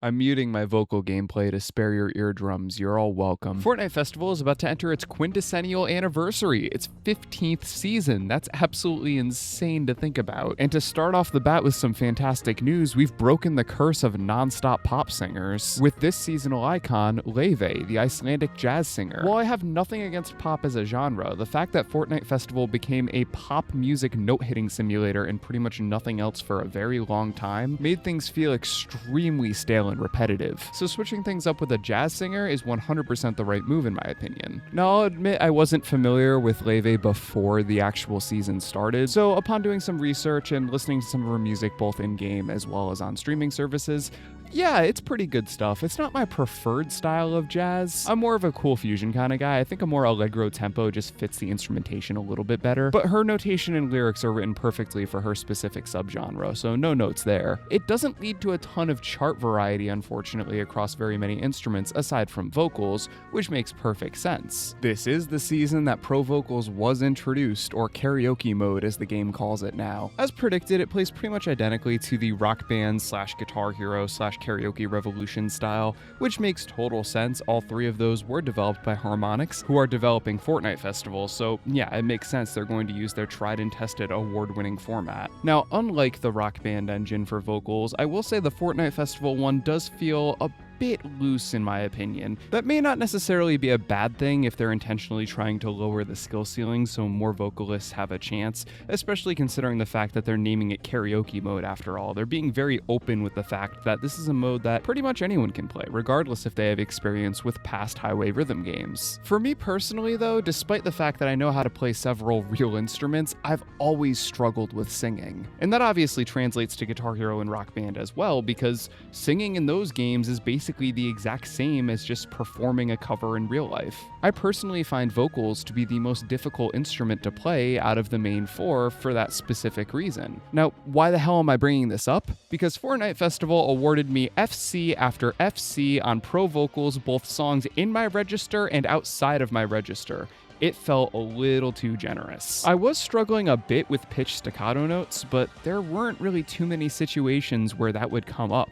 I'm muting my vocal gameplay to spare your eardrums. You're all welcome. Fortnite Festival is about to enter its quintennial anniversary, its 15th season. That's absolutely insane to think about. And to start off the bat with some fantastic news, we've broken the curse of non-stop pop singers with this seasonal icon, Laufey, the Icelandic jazz singer. While I have nothing against pop as a genre, the fact that Fortnite Festival became a pop music note-hitting simulator and pretty much nothing else for a very long time made things feel extremely stale and repetitive. So switching things up with a jazz singer is 100% the right move in my opinion. Now I'll admit I wasn't familiar with Laufey before the actual season started, so upon doing some research and listening to some of her music both in-game as well as on streaming services, yeah, it's pretty good stuff. It's not my preferred style of jazz. I'm more of a cool fusion kind of guy. I think a more allegro tempo just fits the instrumentation a little bit better, but her notation and lyrics are written perfectly for her specific subgenre, so no notes there. It doesn't lead to a ton of chart variety, unfortunately, across very many instruments aside from vocals, which makes perfect sense. This is the season that Pro Vocals was introduced, or Karaoke Mode as the game calls it now. As predicted, it plays pretty much identically to the Rock Band / Guitar Hero / Karaoke Revolution style, which makes total sense. All three of those were developed by Harmonix, who are developing Fortnite Festival, so yeah, it makes sense they're going to use their tried and tested award-winning format. Now, unlike the Rock Band engine for vocals, I will say the Fortnite Festival one does feel a bit loose in my opinion. That may not necessarily be a bad thing if they're intentionally trying to lower the skill ceiling so more vocalists have a chance, especially considering the fact that they're naming it karaoke mode after all. They're being very open with the fact that this is a mode that pretty much anyone can play, regardless if they have experience with past highway rhythm games. For me personally though, despite the fact that I know how to play several real instruments, I've always struggled with singing. And that obviously translates to Guitar Hero and Rock Band as well, because singing in those games is basically the exact same as just performing a cover in real life. I personally find vocals to be the most difficult instrument to play out of the main four for that specific reason. Now, why the hell am I bringing this up? Because Fortnite Festival awarded me FC after FC on Pro Vocals, both songs in my register and outside of my register. It felt a little too generous. I was struggling a bit with pitch staccato notes, but there weren't really too many situations where that would come up.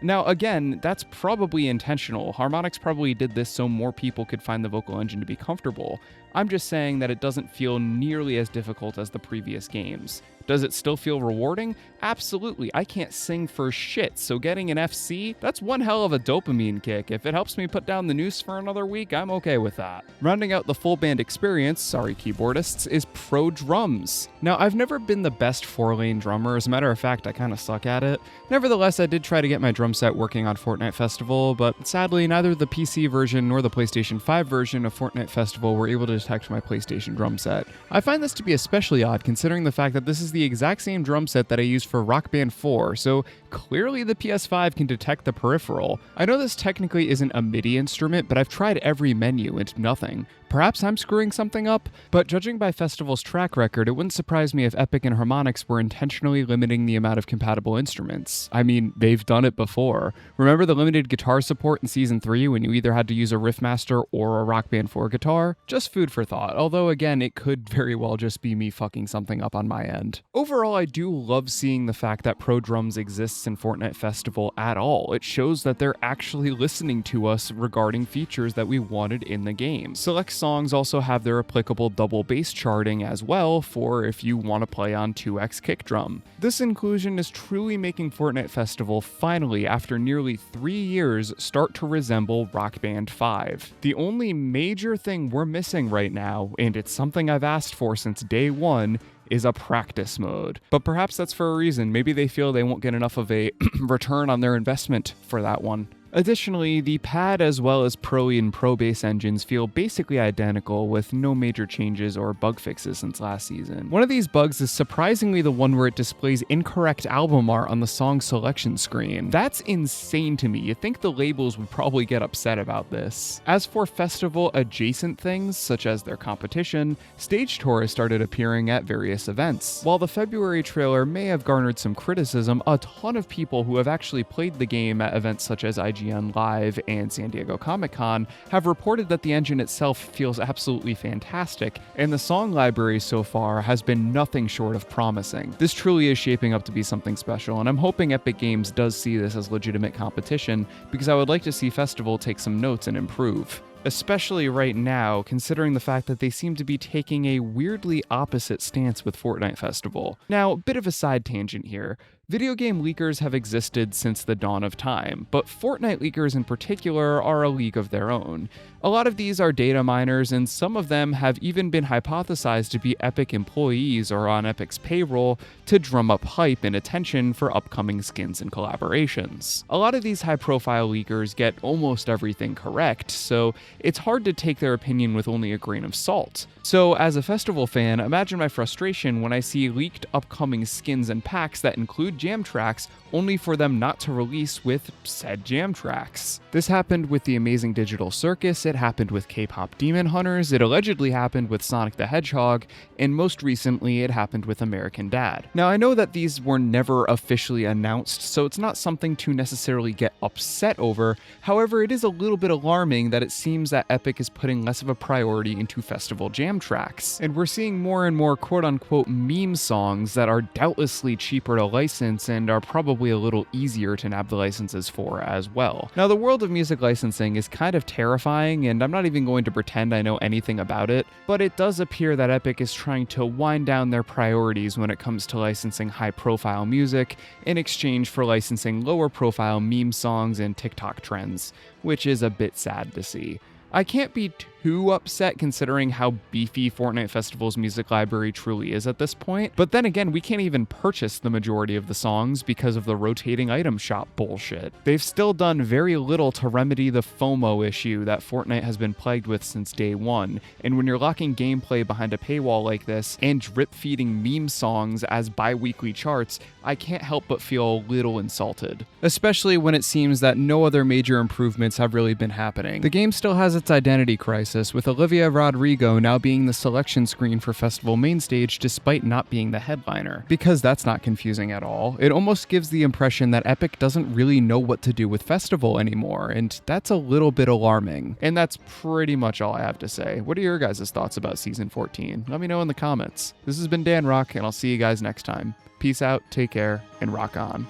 Now, again, that's probably intentional. Harmonix probably did this so more people could find the vocal engine to be comfortable. I'm just saying that it doesn't feel nearly as difficult as the previous games. Does it still feel rewarding? Absolutely. I can't sing for shit, so getting an FC, that's one hell of a dopamine kick. If it helps me put down the noose for another week, I'm okay with that. Rounding out the full band experience, sorry keyboardists, is Pro Drums. Now, I've never been the best 4-lane drummer. As a matter of fact, I kind of suck at it. Nevertheless, I did try to get my drum set working on Fortnite Festival, but sadly, neither the PC version nor the PlayStation 5 version of Fortnite Festival were able to detect my PlayStation drum set. I find this to be especially odd considering the fact that this is the exact same drum set that I used for Rock Band 4, so clearly the PS5 can detect the peripheral. I know this technically isn't a MIDI instrument, but I've tried every menu and nothing. Perhaps I'm screwing something up, but judging by Festival's track record, it wouldn't surprise me if Epic and Harmonix were intentionally limiting the amount of compatible instruments. I mean, they've done it before. Remember the limited guitar support in Season 3 when you either had to use a Riffmaster or a Rock Band 4 guitar? Just food for thought, although again, it could very well just be me fucking something up on my end. Overall, I do love seeing the fact that Pro Drums exists in Fortnite Festival at all. It shows that they're actually listening to us regarding features that we wanted in the game. Select songs also have their applicable double bass charting as well for if you want to play on 2x kick drum. This inclusion is truly making Fortnite Festival finally, after nearly 3 years, start to resemble Rock Band 5. The only major thing we're missing right now, and it's something I've asked for since day one, is a practice mode. But perhaps that's for a reason. Maybe they feel they won't get enough of a return on their investment for that one. Additionally, the pad as well as Pro E and Pro Bass engines feel basically identical with no major changes or bug fixes since last season. One of these bugs is surprisingly the one where it displays incorrect album art on the song selection screen. That's insane to me. You'd think the labels would probably get upset about this. As for festival adjacent things, such as their competition, stage tours started appearing at various events. While the February trailer may have garnered some criticism, a ton of people who have actually played the game at events such as IGN Live and San Diego Comic-Con have reported that the engine itself feels absolutely fantastic, and the song library so far has been nothing short of promising. This truly is shaping up to be something special, and I'm hoping Epic Games does see this as legitimate competition, because I would like to see Festival take some notes and improve. Especially right now, considering the fact that they seem to be taking a weirdly opposite stance with Fortnite Festival. Now, a bit of a side tangent here. Video game leakers have existed since the dawn of time, but Fortnite leakers in particular are a league of their own. A lot of these are data miners, and some of them have even been hypothesized to be Epic employees or on Epic's payroll to drum up hype and attention for upcoming skins and collaborations. A lot of these high-profile leakers get almost everything correct, so it's hard to take their opinion with only a grain of salt. So as a festival fan, imagine my frustration when I see leaked upcoming skins and packs that include jam tracks only for them not to release with said jam tracks. This happened with the Amazing Digital Circus, it happened with K-pop Demon Hunters, it allegedly happened with Sonic the Hedgehog, and most recently it happened with American Dad. Now I know that these were never officially announced, so it's not something to necessarily get upset over. However, it is a little bit alarming that it seems that Epic is putting less of a priority into festival jam tracks, and we're seeing more and more quote-unquote meme songs that are doubtlessly cheaper to license and are probably a little easier to nab the licenses for as well. Now, the world of music licensing is kind of terrifying, and I'm not even going to pretend I know anything about it, but it does appear that Epic is trying to wind down their priorities when it comes to licensing high-profile music in exchange for licensing lower-profile meme songs and TikTok trends, which is a bit sad to see. I can't be too upset considering how beefy Fortnite Festival's music library truly is at this point, but then again, we can't even purchase the majority of the songs because of the rotating item shop bullshit. They've still done very little to remedy the FOMO issue that Fortnite has been plagued with since day one, and when you're locking gameplay behind a paywall like this and drip-feeding meme songs as bi-weekly charts, I can't help but feel a little insulted. Especially when it seems that no other major improvements have really been happening. The game still has its identity crisis, with Olivia Rodrigo now being the selection screen for Festival Mainstage despite not being the headliner. Because that's not confusing at all, it almost gives the impression that Epic doesn't really know what to do with Festival anymore, and that's a little bit alarming. And that's pretty much all I have to say. What are your guys' thoughts about Season 14? Let me know in the comments. This has been DanRock, and I'll see you guys next time. Peace out, take care, and rock on.